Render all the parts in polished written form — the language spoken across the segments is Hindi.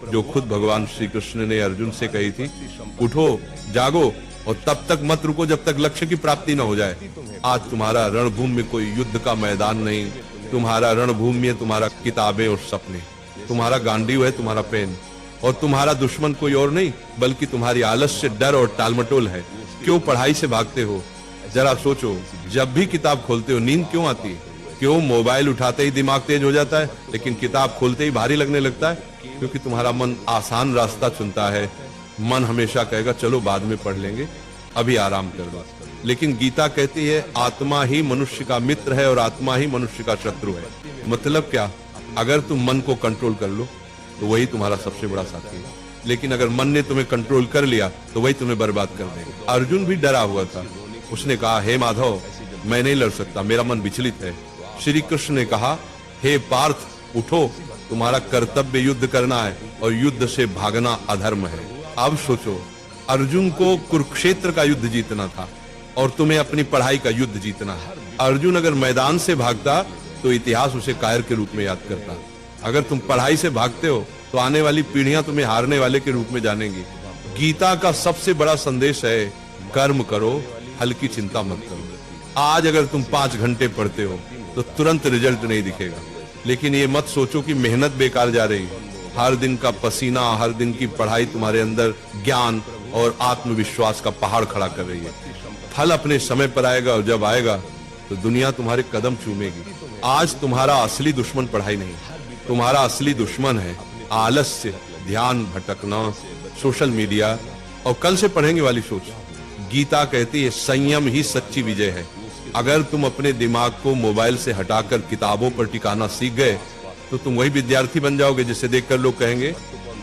जो खुद भगवान श्री कृष्ण ने अर्जुन से कही थी, उठो जागो और तब तक मत रुको जब तक लक्ष्य की प्राप्ति न हो जाए। आज तुम्हारा रणभूमि में कोई युद्ध का मैदान नहीं, तुम्हारा रणभूमि है तुम्हारा किताबें और सपने, तुम्हारा गांडीव है तुम्हारा पेन, और तुम्हारा दुश्मन कोई और नहीं बल्कि तुम्हारी आलस्य, डर और टालमटोल है। क्यों पढ़ाई से भागते हो? जरा सोचो, जब भी किताब खोलते हो नींद क्यों आती है? क्यों मोबाइल उठाते ही दिमाग तेज हो जाता है लेकिन किताब खोलते ही भारी लगने लगता है? क्योंकि तुम्हारा मन आसान रास्ता चुनता है। मन हमेशा कहेगा चलो बाद में पढ़ लेंगे, अभी आराम कर लो। लेकिन गीता कहती है आत्मा ही मनुष्य का मित्र है और आत्मा ही मनुष्य का शत्रु है। मतलब क्या? अगर तुम मन को कंट्रोल कर लो तो वही तुम्हारा सबसे बड़ा साथी है, लेकिन अगर मन ने तुम्हें कंट्रोल कर लिया तो वही तुम्हें बर्बाद कर देगा। अर्जुन भी डरा हुआ था। उसने कहा, हे माधव, मैं नहीं लड़ सकता, मेरा मन विचलित है। श्री कृष्ण ने कहा, हे पार्थ, उठो, तुम्हारा कर्तव्य युद्ध करना है और युद्ध से भागना अधर्म है। अब सोचो, अर्जुन को कुरुक्षेत्र का युद्ध जीतना था और तुम्हें अपनी पढ़ाई का युद्ध जीतना है। अर्जुन अगर मैदान से भागता तो इतिहास उसे कायर के रूप में याद करता। अगर तुम पढ़ाई से भागते हो तो आने वाली पीढ़ियां तुम्हें हारने वाले के रूप में जानेंगी। गीता का सबसे बड़ा संदेश है, कर्म करो, हल्की चिंता मत करो। आज अगर तुम 5 घंटे पढ़ते हो तो तुरंत रिजल्ट नहीं दिखेगा, लेकिन ये मत सोचो कि मेहनत बेकार जा रही है। हर दिन का पसीना, हर दिन की पढ़ाई तुम्हारे अंदर ज्ञान और आत्मविश्वास का पहाड़ खड़ा कर रही है। फल अपने समय पर आएगा और जब आएगा तो दुनिया तुम्हारे कदम चूमेगी। आज तुम्हारा असली दुश्मन पढ़ाई नहीं, तुम्हारा असली दुश्मन है आलस्य, ध्यान भटकना, सोशल मीडिया और कल से पढ़ेंगे वाली सोच। गीता कहती है संयम ही सच्ची विजय है। अगर तुम अपने दिमाग को मोबाइल से हटाकर किताबों पर टिकाना सीख गए तो तुम वही विद्यार्थी बन जाओगे जिसे देखकर लोग कहेंगे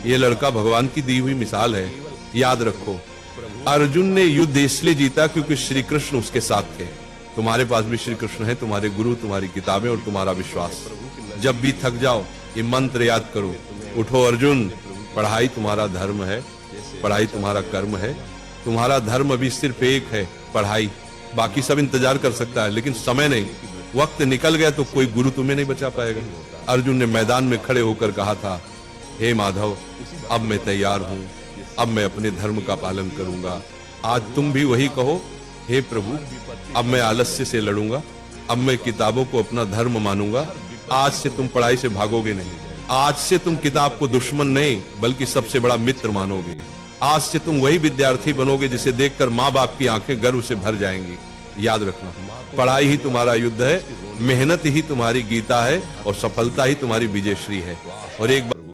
ये लड़का भगवान की दी हुई मिसाल है। याद रखो, अर्जुन ने युद्ध इसलिए जीता क्योंकि श्री कृष्ण उसके साथ थे। तुम्हारे पास भी श्री कृष्ण है, तुम्हारे गुरु, तुम्हारी किताबें और तुम्हारा विश्वास। जब भी थक जाओ ये मंत्र याद करो, उठो अर्जुन, पढ़ाई तुम्हारा धर्म है, पढ़ाई तुम्हारा कर्म है। तुम्हारा धर्म अभी सिर्फ एक है, पढ़ाई। बाकी सब इंतजार कर सकता है लेकिन समय नहीं। वक्त निकल गया तो कोई गुरु तुम्हें नहीं बचा पाएगा। अर्जुन ने मैदान में खड़े होकर कहा था, हे माधव, अब मैं तैयार हूँ, अब मैं अपने धर्म का पालन करूंगा। आज तुम भी वही कहो, हे प्रभु, अब मैं आलस्य से लड़ूंगा, अब मैं किताबों को अपना धर्म मानूंगा। आज से तुम पढ़ाई से भागोगे नहीं, आज से तुम किताब को दुश्मन नहीं बल्कि सबसे बड़ा मित्र मानोगे। आज से तुम वही विद्यार्थी बनोगे जिसे देखकर माँ बाप की आंखें गर्व से भर जाएंगी। याद रखना, पढ़ाई ही तुम्हारा युद्ध है, मेहनत ही तुम्हारी गीता है और सफलता ही तुम्हारी विजयश्री है। और एक